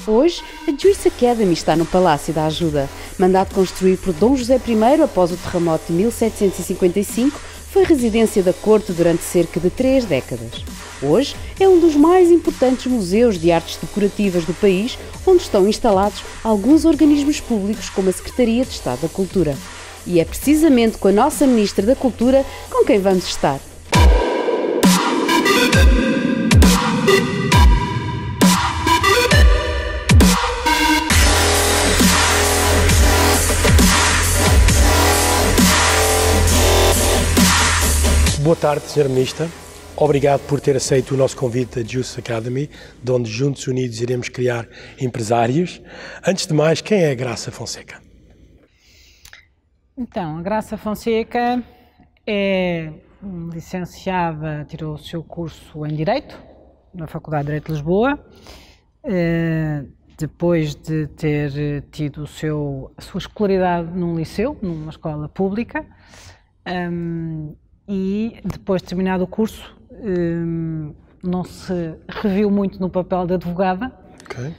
Hoje, a Jewish Academy está no Palácio da Ajuda. Mandado construir por Dom José I após o terremoto de 1755, foi residência da corte durante cerca de 3 décadas. Hoje é um dos mais importantes museus de artes decorativas do país, onde estão instalados alguns organismos públicos como a Secretaria de Estado da Cultura. E é precisamente com a nossa Ministra da Cultura com quem vamos estar. Boa tarde, Sra. Ministra. Obrigado por ter aceito o nosso convite da Jewish Academy, de onde juntos unidos iremos criar empresários. Antes de mais, quem é a Graça Fonseca? Então, a Graça Fonseca é licenciada, tirou o seu curso em Direito, na Faculdade de Direito de Lisboa, depois de ter tido a sua escolaridade num liceu, numa escola pública, e depois de terminado o curso não se reviu muito no papel de advogada. Okay.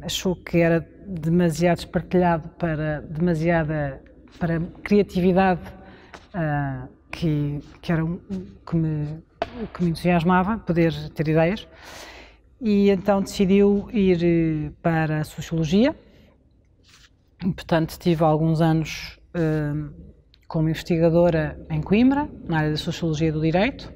Achou que era demasiado espartilhado para criatividade, que era o que me entusiasmava, poder ter ideias, e então decidiu ir para a Sociologia. Portanto, tive alguns anos como investigadora em Coimbra, na área da Sociologia do Direito,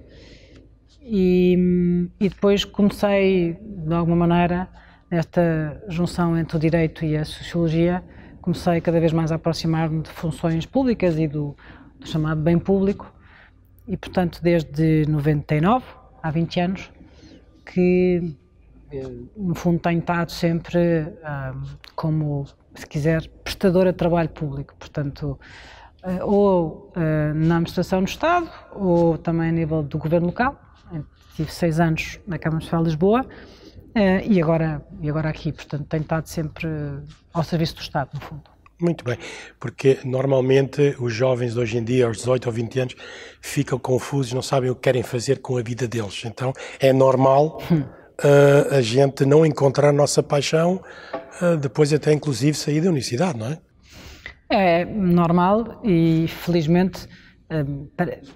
e depois comecei, de alguma maneira, nesta junção entre o Direito e a Sociologia, comecei cada vez mais a aproximar-me de funções públicas e do chamado bem público, e portanto desde 99, há 20 anos, que no fundo tenho estado sempre como, se quiser, prestadora de trabalho público, portanto, ou na administração do Estado, ou também a nível do governo local. Tive 6 anos na Câmara Municipal de Lisboa e agora aqui, portanto tenho estado sempre ao serviço do Estado, no fundo. Muito bem, porque normalmente os jovens de hoje em dia, aos 18 ou 20 anos, ficam confusos, não sabem o que querem fazer com a vida deles. Então é normal a gente não encontrar a nossa paixão, depois até inclusive sair da universidade, não é? É normal e felizmente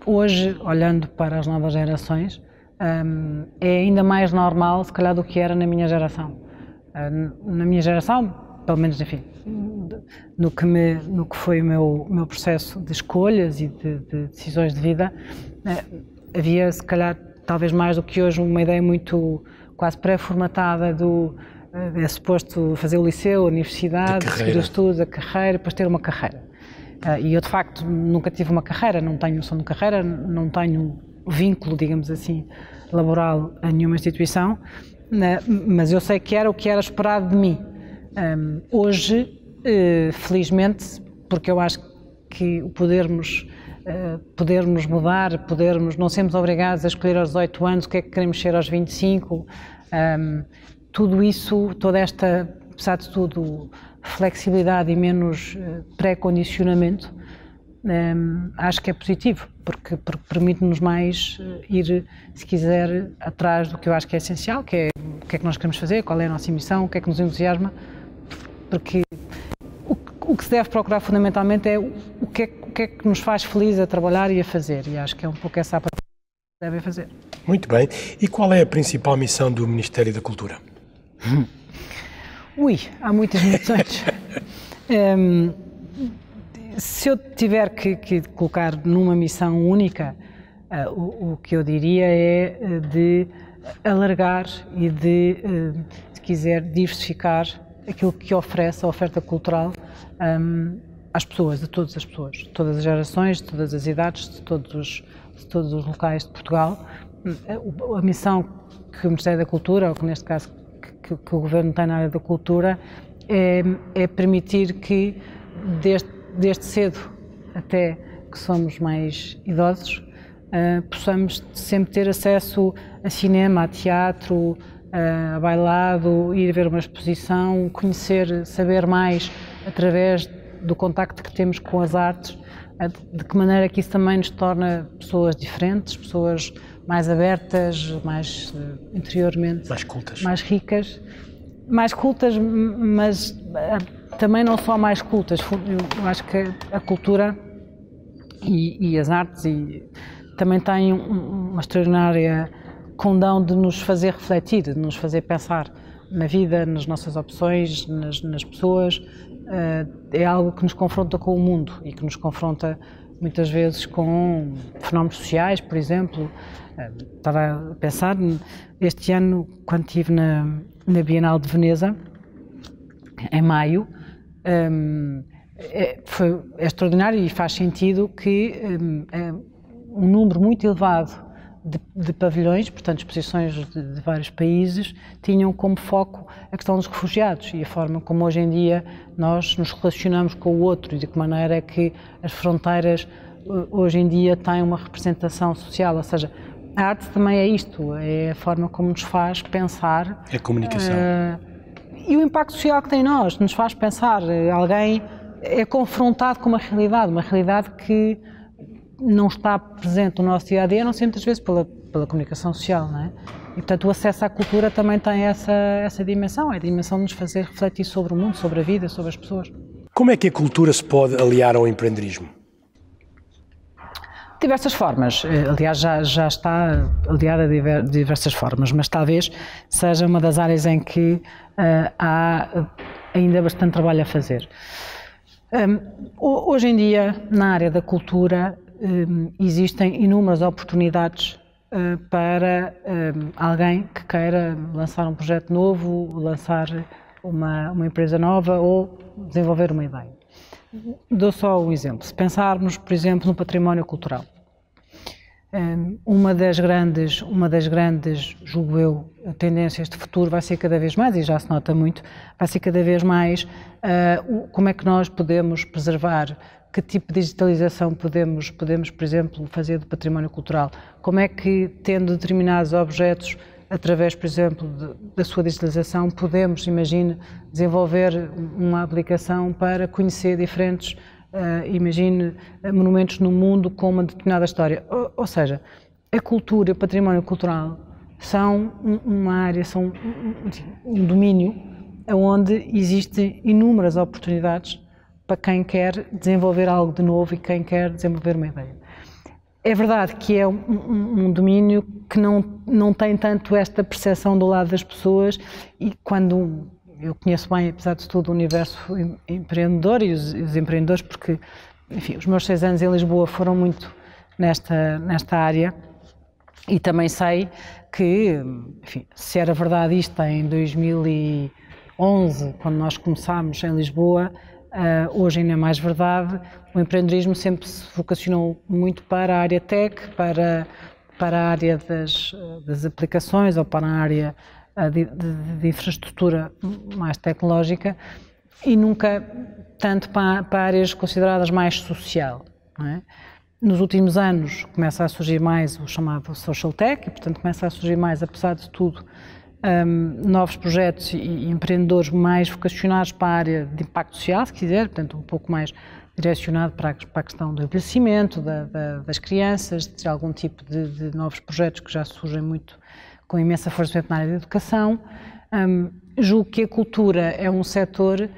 hoje, olhando para as novas gerações, é ainda mais normal se calhar do que era na minha geração. Na minha geração, pelo menos, enfim, no que foi o meu processo de escolhas e de decisões de vida, havia se calhar talvez mais do que hoje uma ideia muito quase pré-formatada é suposto fazer o liceu, a universidade, seguir os estudos, a carreira, depois ter uma carreira. E eu, de facto, nunca tive uma carreira, não tenho noção de carreira, não tenho vínculo, digamos assim, laboral a nenhuma instituição, mas eu sei que era o que era esperado de mim. Hoje, felizmente, porque eu acho que o podermos mudar, não sermos obrigados a escolher aos 18 anos o que é que queremos ser aos 25, tudo isso, toda esta, apesar de tudo, flexibilidade e menos pré-condicionamento, acho que é positivo, porque permite-nos mais ir, se quiser, atrás do que eu acho que é essencial, que é o que é que nós queremos fazer, qual é a nossa missão, o que é que nos entusiasma, porque o que se deve procurar fundamentalmente é o que é que nos faz feliz a trabalhar e a fazer, e acho que é um pouco essa a pergunta que devem fazer. Muito bem. E qual é a principal missão do Ministério da Cultura? Há muitas missões. Se eu tiver que colocar numa missão única, o que eu diria é de alargar e de, se quiser, diversificar aquilo que oferece a oferta cultural às pessoas, de todas as pessoas, de todas as gerações, de todas as idades, de todos os locais de Portugal. A missão que o Ministério da Cultura, ou que neste caso que o Governo tem na área da cultura, é permitir que desde cedo até que somos mais idosos, possamos sempre ter acesso a cinema, a teatro, a bailado, ir ver uma exposição, conhecer, saber mais através do contacto que temos com as artes, de que maneira que isso também nos torna pessoas diferentes, pessoas mais abertas, mais interiormente, mais cultas, mais ricas, mais cultas, mas também não só mais cultas. Eu acho que a cultura e as artes também têm uma extraordinária condão de nos fazer refletir, de nos fazer pensar na vida, nas nossas opções, nas pessoas. É algo que nos confronta com o mundo e que nos confronta muitas vezes com fenómenos sociais, por exemplo. Estava a pensar, este ano, quando estive na Bienal de Veneza, em maio, é extraordinário e faz sentido que um número muito elevado de pavilhões, portanto exposições de vários países, tinham como foco a questão dos refugiados e a forma como hoje em dia nós nos relacionamos com o outro e de que maneira é que as fronteiras hoje em dia têm uma representação social, ou seja, a arte também é isto, é a forma como nos faz pensar. É a comunicação. E o impacto social que tem em nós, nos faz pensar. Alguém é confrontado com uma realidade que não está presente no nosso dia-a-dia, não sei, muitas vezes pela comunicação social, não é? E, portanto, o acesso à cultura também tem essa dimensão, é a dimensão de nos fazer refletir sobre o mundo, sobre a vida, sobre as pessoas. Como é que a cultura se pode aliar ao empreendedorismo? De diversas formas, aliás já está aliada a diversas formas, mas talvez seja uma das áreas em que há ainda bastante trabalho a fazer. Hoje em dia, na área da cultura, existem inúmeras oportunidades para alguém que queira lançar um projeto novo, lançar uma empresa nova ou desenvolver uma ideia. Dou só um exemplo. Se pensarmos, por exemplo, no património cultural, uma das grandes, julgo eu, tendências de futuro vai ser cada vez mais, e já se nota muito, vai ser cada vez mais como é que nós podemos preservar, que tipo de digitalização podemos, por exemplo, fazer do património cultural, como é que, tendo determinados objetos, através, por exemplo, da sua digitalização, podemos, imagine, desenvolver uma aplicação para conhecer diferentes, imagine, monumentos no mundo com uma determinada história. Ou seja, a cultura e o património cultural são uma área, são um domínio onde existem inúmeras oportunidades para quem quer desenvolver algo de novo e quem quer desenvolver uma ideia. É verdade que é um domínio que não tem tanto esta percepção do lado das pessoas, e quando eu conheço bem, apesar de tudo, o universo empreendedor e os empreendedores, porque, enfim, os meus 6 anos em Lisboa foram muito nesta área, e também sei que, enfim, se era verdade isto em 2011, quando nós começámos em Lisboa, hoje ainda é mais verdade. O empreendedorismo sempre se vocacionou muito para a área tech, para a área das aplicações ou para a área de infraestrutura mais tecnológica, e nunca tanto para áreas consideradas mais social, não é? Nos últimos anos começa a surgir mais o chamado social tech, e portanto começa a surgir mais, apesar de tudo, novos projetos e empreendedores mais vocacionados para a área de impacto social, se quiser, portanto um pouco mais direcionado para a questão do envelhecimento, das crianças, de algum tipo de novos projetos que já surgem muito com imensa força na área da educação. Julgo que a cultura é um setor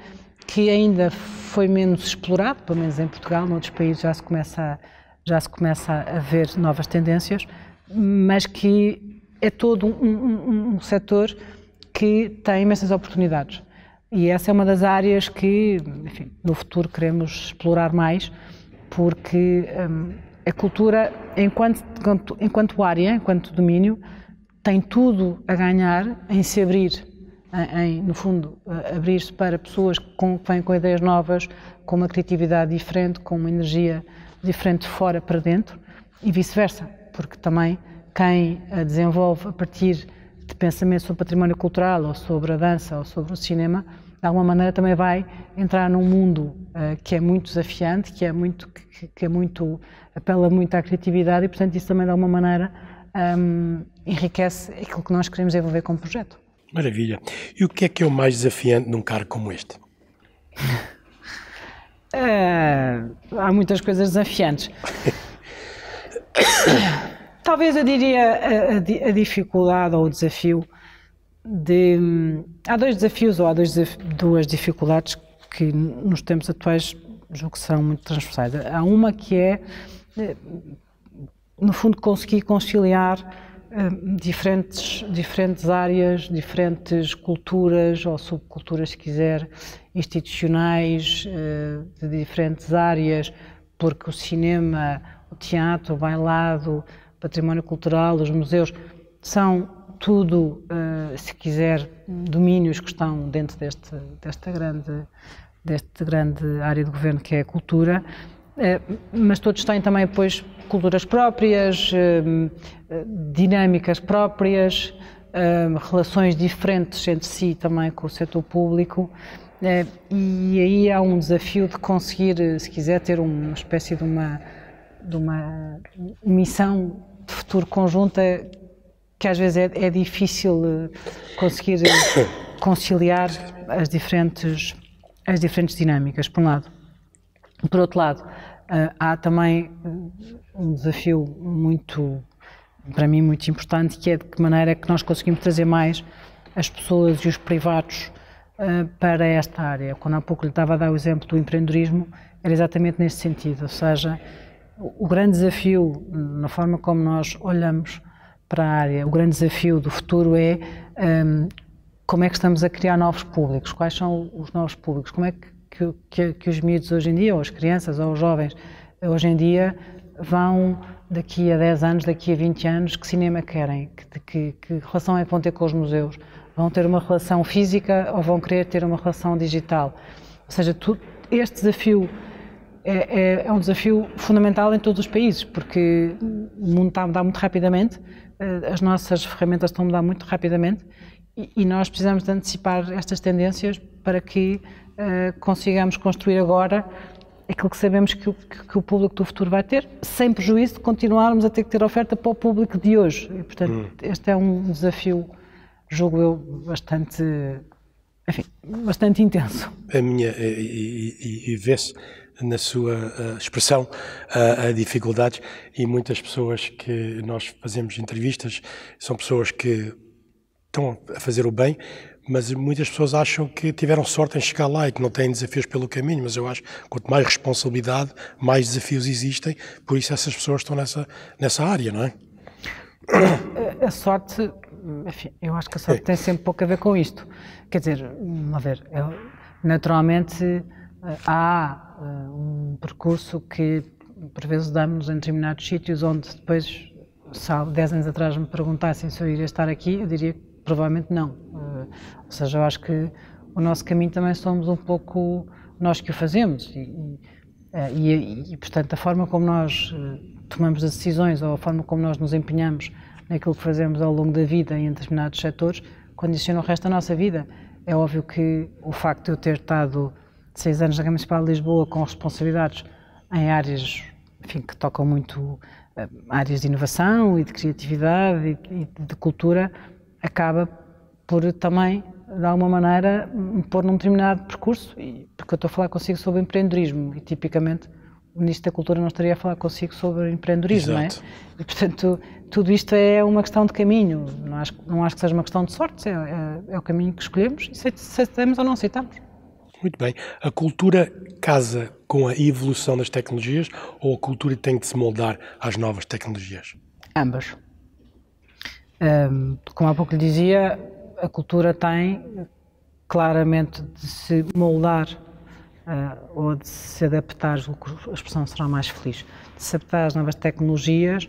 que ainda foi menos explorado, pelo menos em Portugal. Noutros países já se começa a ver novas tendências, mas que é todo um setor que tem imensas oportunidades. E essa é uma das áreas que, enfim, no futuro queremos explorar mais, porque a cultura, enquanto área, enquanto domínio, tem tudo a ganhar em se abrir, no fundo, abrir-se para pessoas que vêm com ideias novas, com uma criatividade diferente, com uma energia diferente de fora para dentro, e vice-versa, porque também quem desenvolve a partir de pensamento sobre património cultural, ou sobre a dança, ou sobre o cinema, de alguma maneira também vai entrar num mundo que é muito desafiante, que apela muito à criatividade, e portanto isso também de alguma maneira enriquece aquilo que nós queremos desenvolver como projeto. Maravilha. E o que é o mais desafiante num cargo como este? Há muitas coisas desafiantes. Talvez eu diria a dificuldade ou o desafio há dois desafios, ou há duas dificuldades que nos tempos atuais julgo que são muito transversais. Há uma que é, no fundo, conseguir conciliar diferentes áreas, diferentes culturas ou subculturas, se quiser, institucionais, de diferentes áreas, porque o cinema, o teatro, o bailado, o património cultural, os museus, são tudo, se quiser, domínios que estão dentro desta grande área de governo que é a cultura, mas todos têm também, depois, culturas próprias, dinâmicas próprias, relações diferentes entre si também com o setor público, e aí há um desafio de conseguir, se quiser, ter uma espécie de uma missão de futuro conjunta, que às vezes é difícil conseguir conciliar as diferentes dinâmicas, por um lado. Por outro lado, há também um desafio para mim, muito importante, que é de que maneira é que nós conseguimos trazer mais as pessoas e os privados para esta área. Quando há pouco lhe estava a dar o exemplo do empreendedorismo, era exatamente nesse sentido, ou seja, o grande desafio na forma como nós olhamos para a área, o grande desafio do futuro é como é que estamos a criar novos públicos, quais são os novos públicos, como é que os miúdos hoje em dia, ou as crianças, ou os jovens, hoje em dia vão, daqui a 10 anos, daqui a 20 anos, que cinema querem, que relação é que vão ter com os museus, vão ter uma relação física ou vão querer ter uma relação digital, ou seja, este desafio é um desafio fundamental em todos os países, porque o mundo está a mudar muito rapidamente, as nossas ferramentas estão a mudar muito rapidamente e nós precisamos de antecipar estas tendências para que consigamos construir agora aquilo que sabemos que o público do futuro vai ter, sem prejuízo de continuarmos a ter que ter oferta para o público de hoje. E, portanto, este é um desafio, julgo eu, bastante intenso. E vê-se na sua expressão a dificuldades, e muitas pessoas que nós fazemos entrevistas são pessoas que estão a fazer o bem, mas muitas pessoas acham que tiveram sorte em chegar lá e que não têm desafios pelo caminho, mas eu acho que quanto mais responsabilidade, mais desafios existem, por isso essas pessoas estão nessa área, não é? A sorte, enfim, eu acho que a sorte tem sempre pouco a ver com isto. Quer dizer, naturalmente há um percurso que por vezes damos em determinados sítios onde depois, se há 10 anos atrás me perguntassem se eu iria estar aqui, eu diria que provavelmente não. Ou seja, eu acho que o nosso caminho também somos um pouco nós que o fazemos e portanto, a forma como nós tomamos as decisões ou a forma como nós nos empenhamos naquilo que fazemos ao longo da vida em determinados setores condiciona o resto da nossa vida. É óbvio que o facto de eu ter estado 6 anos na Câmara Municipal de Lisboa com responsabilidades em áreas, enfim, que tocam muito áreas de inovação e de criatividade e de cultura, acaba por também, de alguma maneira, me pôr num determinado percurso, porque eu estou a falar consigo sobre empreendedorismo e, tipicamente, o Ministro da Cultura não estaria a falar consigo sobre empreendedorismo, Exato. não é? E, portanto, tudo isto é uma questão de caminho, não acho que seja uma questão de sorte, é o caminho que escolhemos e se aceitamos ou não aceitamos. Muito bem. A cultura casa com a evolução das tecnologias ou a cultura tem de se moldar às novas tecnologias? Ambas. Como há pouco lhe dizia, a cultura tem claramente de se moldar ou de se adaptar, a expressão será mais feliz, de se adaptar às novas tecnologias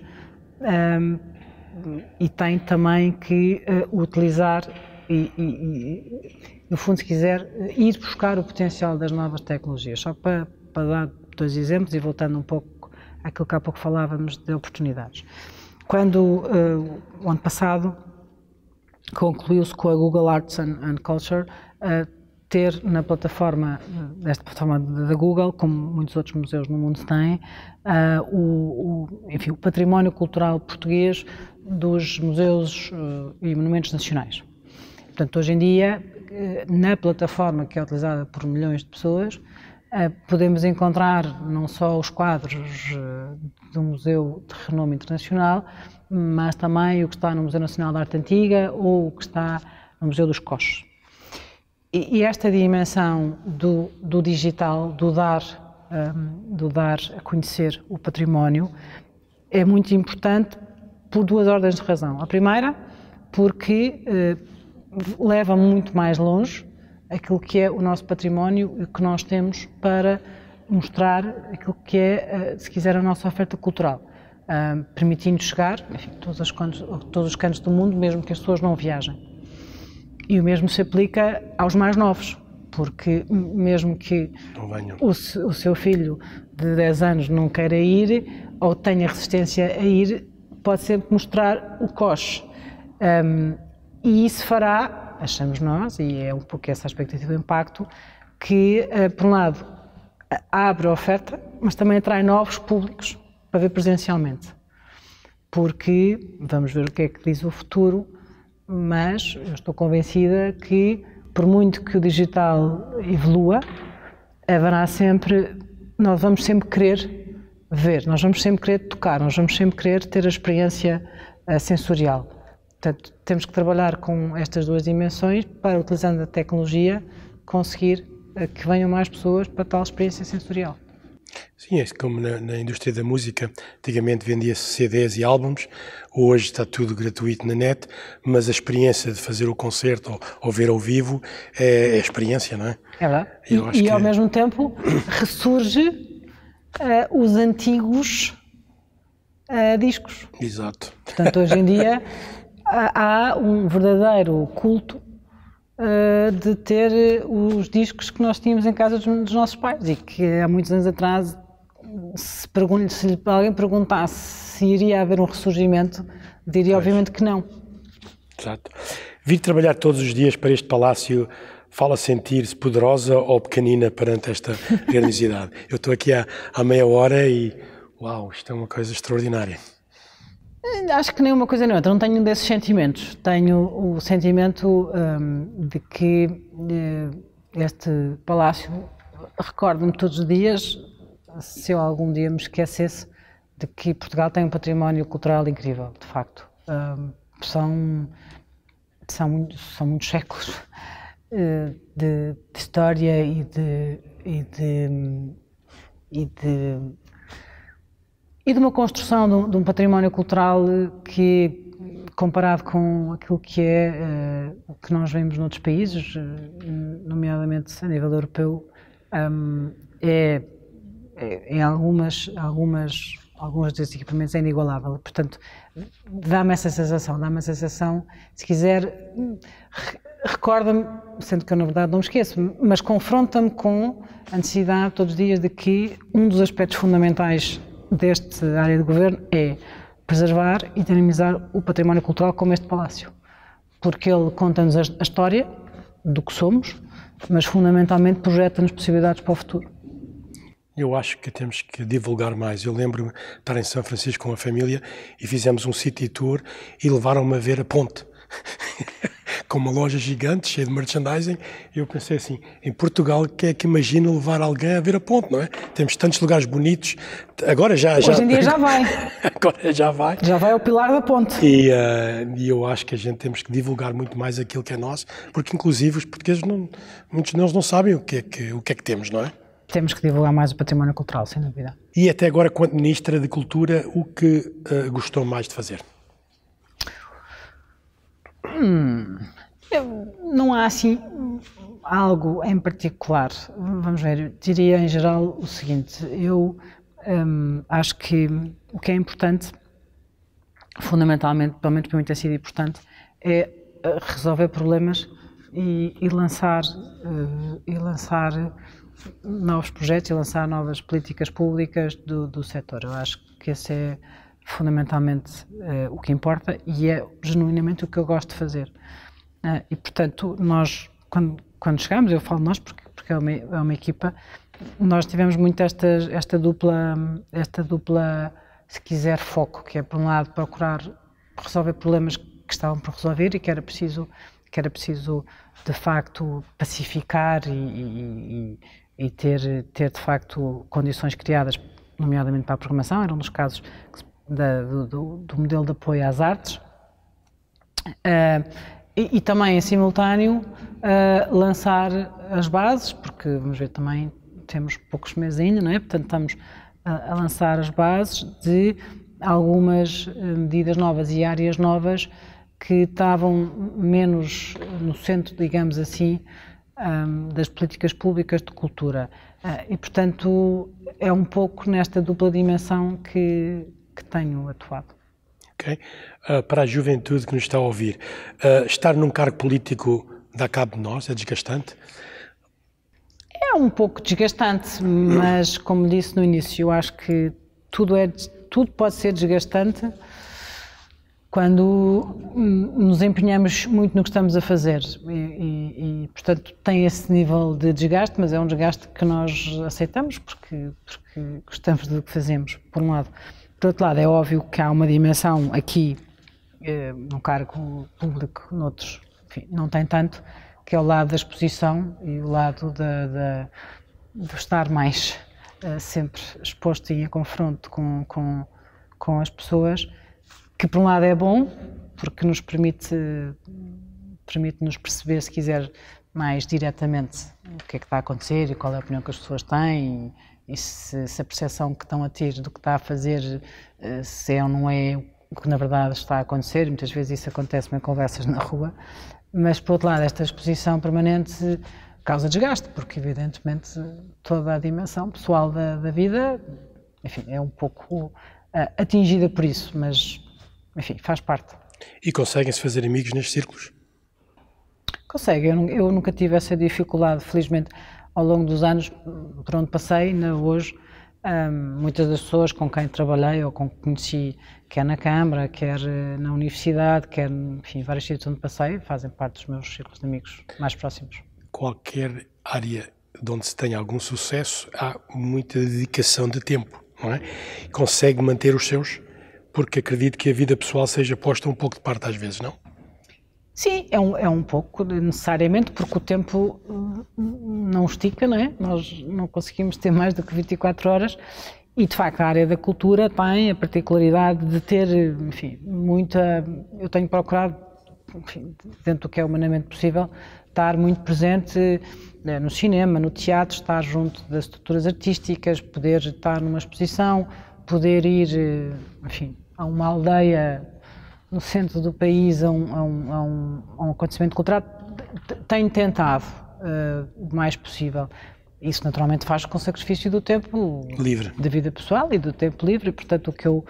e tem também que utilizar no fundo, se quiser, ir buscar o potencial das novas tecnologias. Só para dar 2 exemplos e voltando um pouco àquilo que há pouco falávamos de oportunidades. Quando, o ano passado, concluiu-se com a Google Arts and Culture ter na plataforma, desta plataforma da Google, como muitos outros museus no mundo têm, enfim, o património cultural português dos museus e monumentos nacionais. Portanto, hoje em dia, na plataforma que é utilizada por milhões de pessoas, podemos encontrar não só os quadros do Museu de Renome Internacional, mas também o que está no Museu Nacional de Arte Antiga ou o que está no Museu dos Coches. E esta dimensão do digital, do dar a conhecer o património, é muito importante por duas ordens de razão. A primeira, porque leva muito mais longe aquilo que é o nosso património e que nós temos para mostrar aquilo que é, se quiser, a nossa oferta cultural, permitindo chegar, enfim, todos os cantos do mundo, mesmo que as pessoas não viajem. E o mesmo se aplica aos mais novos, porque mesmo que o seu filho de 10 anos não queira ir ou tenha resistência a ir, pode sempre mostrar o coche. E isso fará, achamos nós, e é um pouco essa a expectativa do impacto, que, por um lado, abre a oferta, mas também atrai novos públicos para ver presencialmente. Porque, vamos ver o que é que diz o futuro, mas eu estou convencida que, por muito que o digital evolua, haverá sempre, nós vamos sempre querer ver, nós vamos sempre querer tocar, nós vamos sempre querer ter a experiência sensorial. Portanto, temos que trabalhar com estas duas dimensões para, utilizando a tecnologia, conseguir que venham mais pessoas para tal experiência sensorial. Sim, é como na indústria da música, antigamente vendia-se CDs e álbuns, hoje está tudo gratuito na net, mas a experiência de fazer o concerto ou ver ao vivo é experiência, não é? É verdade. E ao mesmo tempo ressurge os antigos discos. Exato. Portanto, hoje em dia há um verdadeiro culto de ter os discos que nós tínhamos em casa dos nossos pais e que há muitos anos atrás, se alguém perguntasse se iria haver um ressurgimento, diria obviamente que não. Exato. Vir trabalhar todos os dias para este palácio fala sentir-se poderosa ou pequenina perante esta grandiosidade? Eu estou aqui há meia hora e, uau, isto é uma coisa extraordinária. Acho que nem uma coisa nem outra, não tenho um desses sentimentos. Tenho o sentimento de que este palácio recorda-me todos os dias, se eu algum dia me esquecesse, de que Portugal tem um património cultural incrível, de facto. São muitos séculos de história e de uma construção de um património cultural que, comparado com aquilo que é o que nós vemos noutros países, nomeadamente a nível europeu, em alguns desses equipamentos é inigualável. Portanto, dá-me essa sensação, se quiser, recorda-me, sendo que eu na verdade não me esqueço, mas confronta-me com a necessidade todos os dias de que um dos aspectos fundamentais desta área de governo é preservar e dinamizar o património cultural como este palácio, porque ele conta-nos a história do que somos, mas fundamentalmente projeta-nos possibilidades para o futuro. Eu acho que temos que divulgar mais. Eu lembro-me de estar em São Francisco com a família e fizemos um city tour e levaram-me a ver a ponte. Com uma loja gigante, cheia de merchandising, e eu pensei assim, em Portugal, quem é que imagina levar alguém a ver a ponte, não é? Temos tantos lugares bonitos, agora já... Hoje em dia já vai. Agora já vai. Já vai ao pilar da ponte. E eu acho que a gente temos que divulgar muito mais aquilo que é nosso, porque inclusive os portugueses, muitos deles não sabem o que é que temos, não é? Temos que divulgar mais o património cultural, sem dúvida. E até agora, quanto Ministra de Cultura, o que gostou mais de fazer? Não há assim algo em particular. Vamos ver, eu diria em geral o seguinte, eu acho que o que é importante, fundamentalmente, pelo menos para mim tem sido importante, é resolver problemas e lançar novos projetos e lançar novas políticas públicas do setor. Eu acho que esse é fundamentalmente o que importa e é genuinamente o que eu gosto de fazer. E, portanto, nós, quando chegamos, eu falo nós porque é uma equipa, nós tivemos muito esta dupla, se quiser, foco, que é, por um lado, procurar resolver problemas que estavam por resolver e que era preciso de facto, pacificar e ter, de facto, condições criadas, nomeadamente para a programação, era um dos casos do modelo de apoio às artes. E também, em simultâneo, lançar as bases, porque, vamos ver, também temos poucos meses ainda, não é? Portanto, estamos a lançar as bases de algumas medidas novas e áreas novas que estavam menos no centro, digamos assim, das políticas públicas de cultura. E, portanto, é um pouco nesta dupla dimensão que tenho atuado. Okay. Para a juventude que nos está a ouvir, estar num cargo político dá cabo de nós? É desgastante? É um pouco desgastante, mas, como disse no início, eu acho que tudo pode ser desgastante quando nos empenhamos muito no que estamos a fazer e, portanto, tem esse nível de desgaste, mas é um desgaste que nós aceitamos porque gostamos do que fazemos, por um lado. Por outro lado, é óbvio que há uma dimensão aqui, no cargo público, noutros, enfim, não tem tanto, que é o lado da exposição e o lado de estar mais sempre exposto e em confronto com as pessoas, que por um lado é bom, porque nos permite-nos perceber, se quiser, mais diretamente o que é que está a acontecer e qual é a opinião que as pessoas têm e se a percepção que estão a ter do que está a fazer, se é ou não é o que na verdade está a acontecer. Muitas vezes isso acontece em conversas na rua, mas por outro lado esta exposição permanente causa desgaste, porque evidentemente toda a dimensão pessoal da vida, enfim, é um pouco atingida por isso, mas enfim, faz parte. E conseguem-se fazer amigos nestes círculos? Consegue, eu nunca tive essa dificuldade, felizmente, ao longo dos anos, por onde passei, ainda hoje, muitas das pessoas com quem trabalhei ou com quem conheci, quer na Câmara, quer na Universidade, quer, enfim, vários sítios onde passei, fazem parte dos meus círculos de amigos mais próximos. Qualquer área de onde se tenha algum sucesso, há muita dedicação de tempo, não é? Consegue manter os seus? Porque acredito que a vida pessoal seja posta um pouco de parte às vezes, não? Sim, é um pouco, necessariamente, porque o tempo não estica, não é? Nós não conseguimos ter mais do que 24 horas e, de facto, a área da cultura tem a particularidade de ter, enfim, eu tenho procurado, enfim, dentro do que é humanamente possível, estar muito presente no cinema, no teatro, estar junto das estruturas artísticas, poder estar numa exposição, poder ir, enfim, a uma aldeia no centro do país, a um acontecimento cultural. Tenho tentado o mais possível. Isso naturalmente faz com sacrifício do tempo livre, da vida pessoal e do tempo livre, e portanto o que eu,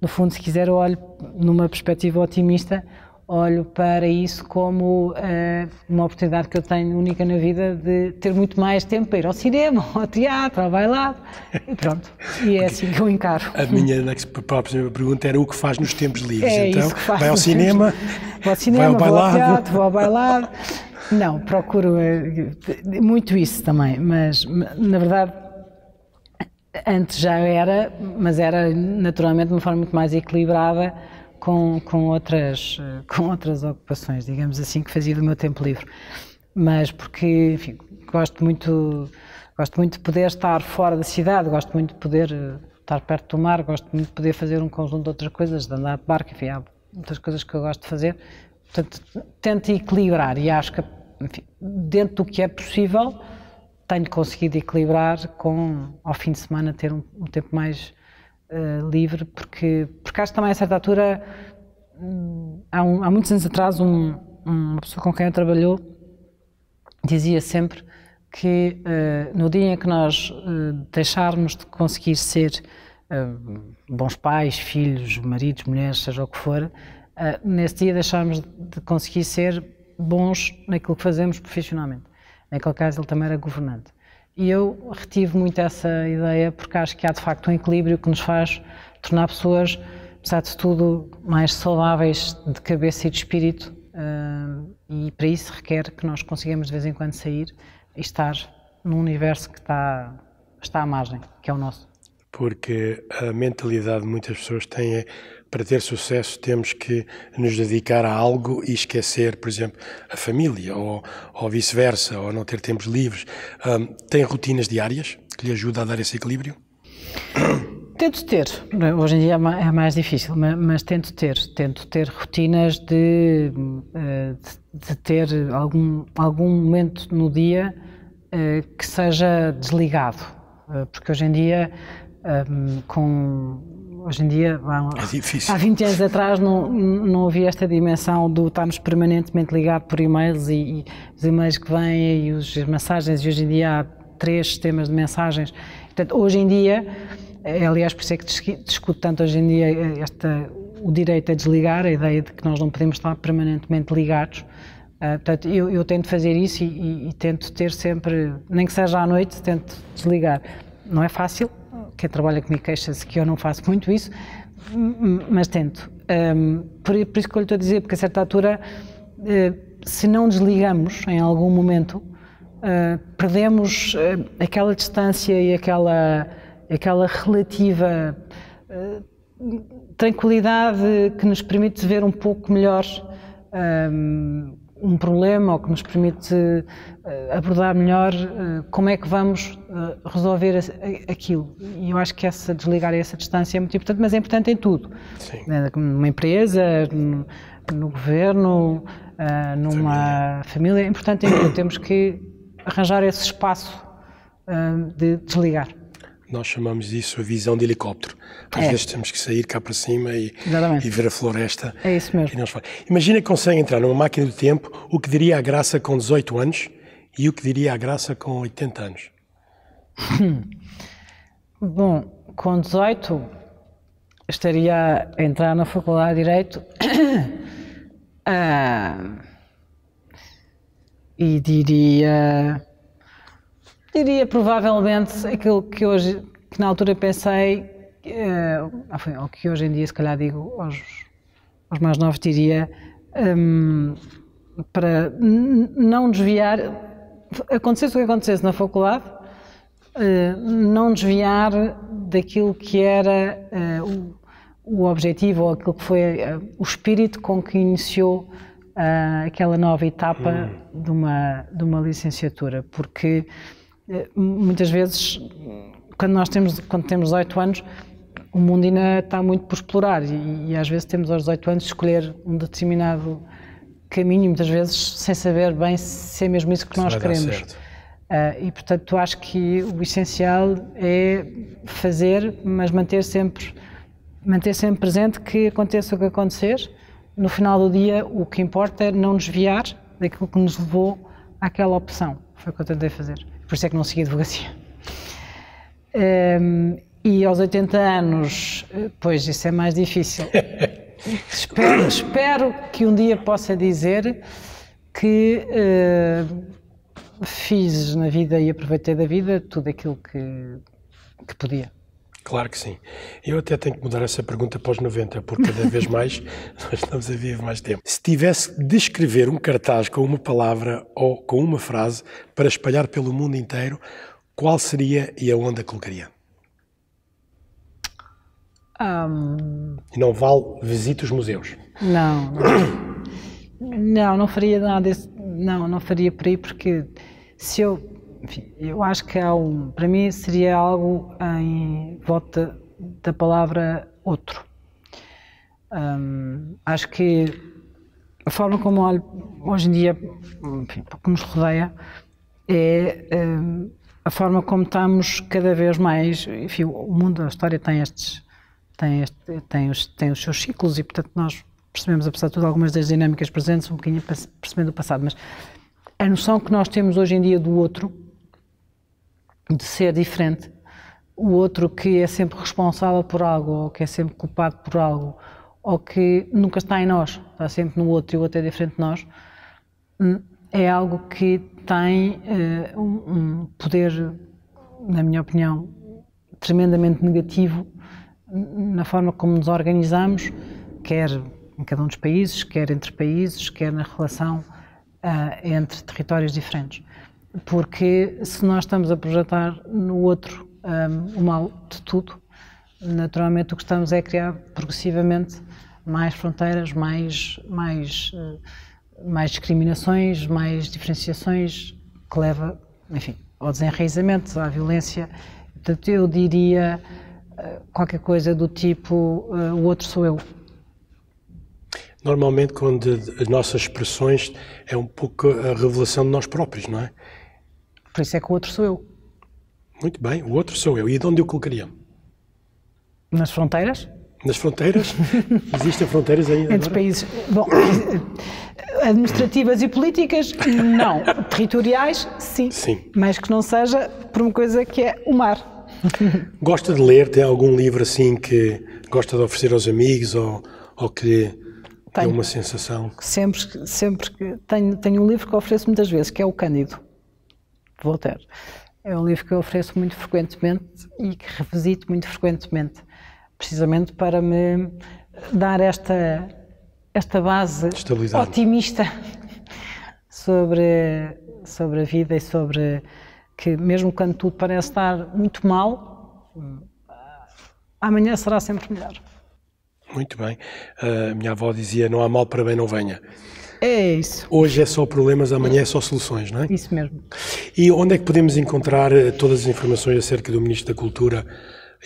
no fundo, se quiser, eu olho numa perspectiva otimista, olho para isso como uma oportunidade que eu tenho única na vida de ter muito mais tempo para ir ao cinema, ao teatro, ao bailado, e pronto. E é assim que eu encaro. A minha próxima pergunta era o que faz nos tempos livres. É então, isso que faz. Vai ao cinema, vai ao bailado, vou ao teatro, vou ao bailado. Não, procuro muito isso também, mas na verdade antes já era, mas era naturalmente de uma forma muito mais equilibrada com outras ocupações, digamos assim, que fazia do meu tempo livre. Mas porque, enfim, gosto muito de poder estar fora da cidade, gosto muito de poder estar perto do mar, gosto muito de poder fazer um conjunto de outras coisas, de andar de barco, enfim, há muitas coisas que eu gosto de fazer. Portanto, tento equilibrar e acho que, enfim, dentro do que é possível, tenho conseguido equilibrar com, ao fim de semana, ter um tempo mais livre, porque acho que também a certa altura, há muitos anos atrás, uma pessoa com quem eu trabalhou dizia sempre que no dia em que nós deixarmos de conseguir ser bons pais, filhos, maridos, mulheres, seja o que for, nesse dia deixarmos de conseguir ser bons naquilo que fazemos profissionalmente. Naquele caso ele também era governante. E eu retive muito essa ideia porque acho que há de facto um equilíbrio que nos faz tornar pessoas, apesar de tudo, mais saudáveis de cabeça e de espírito, e para isso requer que nós consigamos de vez em quando sair e estar num universo que está à margem, que é o nosso. Porque a mentalidade de muitas pessoas tem é, para ter sucesso temos que nos dedicar a algo e esquecer, por exemplo, a família ou vice-versa, ou não ter tempos livres. Tem rotinas diárias que lhe ajudam a dar esse equilíbrio? Tento ter, hoje em dia é mais difícil, mas tento ter rotinas de ter algum momento no dia que seja desligado, porque hoje em dia, É difícil. há 20 anos atrás não havia esta dimensão de estarmos permanentemente ligados por e-mails e os e-mails que vêm e as mensagens, e hoje em dia há 3 sistemas de mensagens. Portanto, hoje em dia, aliás, por isso é que discuto tanto hoje em dia o direito a desligar, a ideia de que nós não podemos estar permanentemente ligados. Portanto, eu tento fazer isso e tento ter sempre, nem que seja à noite, tento desligar. Não é fácil, quem trabalha comigo queixa-se que eu não faço muito isso, mas tento. Por isso que eu lhe estou a dizer, porque a certa altura, se não desligamos em algum momento, perdemos aquela distância e aquela relativa tranquilidade que nos permite ver um pouco melhor um problema, ou que nos permite abordar melhor como é que vamos resolver aquilo. E eu acho que desligar essa distância é muito importante, mas é importante em tudo. Sim. Numa empresa, no governo, numa família, é importante em tudo. Temos que arranjar esse espaço de desligar. Nós chamamos disso a visão de helicóptero. Às vezes temos que sair cá para cima e ver a floresta. É isso mesmo. Imagina que consegue entrar numa máquina do tempo, o que diria a Graça com 18 anos e o que diria a Graça com 80 anos. Bom, com 18 estaria a entrar na Faculdade de Direito e diria provavelmente aquilo que na altura pensei, ou que hoje em dia se calhar digo aos mais novos, diria, para não desviar, acontecesse o que acontecesse na faculdade, não desviar daquilo que era o objetivo, ou aquilo que foi o espírito com que iniciou aquela nova etapa de uma licenciatura, porque muitas vezes, quando temos 18 anos, o mundo ainda está muito por explorar e às vezes temos aos 18 anos de escolher um determinado caminho, muitas vezes sem saber bem se é mesmo isso que nós queremos. E portanto acho que o essencial é fazer, mas manter sempre presente que aconteça o que acontecer. No final do dia, o que importa é não desviar daquilo que nos levou àquela opção. Foi o que eu tentei fazer. Por isso é que não segui advocacia. E aos 80 anos, pois isso é mais difícil. Espero que um dia possa dizer que fiz na vida e aproveitei da vida tudo aquilo que podia. Claro que sim. Eu até tenho que mudar essa pergunta para os 90, porque cada vez mais nós estamos a viver mais tempo. Se tivesse de escrever um cartaz com uma palavra ou com uma frase para espalhar pelo mundo inteiro, qual seria e aonde a colocaria? E não vale visite os museus. Não faria nada desse, não faria por aí, porque se eu acho que para mim seria algo em volta da palavra outro. Acho que a forma como olho hoje em dia, o que nos rodeia, é a forma como estamos cada vez mais, enfim, o mundo, a história tem os seus ciclos e, portanto, nós percebemos, apesar de tudo, algumas das dinâmicas presentes, um bocadinho percebendo o passado, mas a noção que nós temos hoje em dia do outro, de ser diferente, o outro que é sempre responsável por algo, ou que é sempre culpado por algo, ou que nunca está em nós, está sempre no outro e o outro é diferente de nós, é algo que tem um poder, na minha opinião, tremendamente negativo na forma como nos organizamos, quer em cada um dos países, quer entre países, quer na relação entre territórios diferentes. Porque se nós estamos a projetar no outro o mal de tudo, naturalmente o que estamos é a criar progressivamente mais fronteiras, mais discriminações, mais diferenciações, que leva, enfim, ao desenraizamento, à violência. Portanto, eu diria qualquer coisa do tipo o outro sou eu. Normalmente, quando as nossas expressões é um pouco a revelação de nós próprios, não é? Por isso é que o outro sou eu. Muito bem, o outro sou eu. E de onde eu colocaria? Nas fronteiras? Nas fronteiras? Existem fronteiras aí Entre agora? países. Bom, administrativas e políticas, não. Territoriais, sim. Sim. Mas que não seja por uma coisa que é o mar. Gosta de ler? Tem algum livro assim que gosta de oferecer aos amigos ou que dê uma sensação? Sempre que tenho um livro que eu ofereço muitas vezes, que é o Cândido, de Voltaire. É um livro que eu ofereço muito frequentemente e que revisito muito frequentemente, precisamente para me dar esta base otimista sobre a vida e sobre que mesmo quando tudo parece estar muito mal, amanhã será sempre melhor. Muito bem. A minha avó dizia, não há mal para bem não venha. É isso. Hoje é só problemas, amanhã é só soluções, não é? Isso mesmo. E onde é que podemos encontrar todas as informações acerca do Ministro da Cultura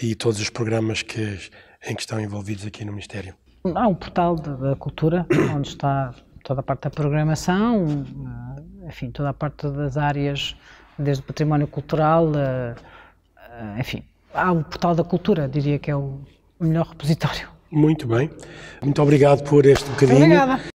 e todos os programas em que estão envolvidos aqui no Ministério? Há um portal da cultura, onde está toda a parte da programação, enfim, toda a parte das áreas, desde o património cultural, enfim. Há o portal da cultura, diria que é o melhor repositório. Muito bem. Muito obrigado por este bocadinho. Obrigada.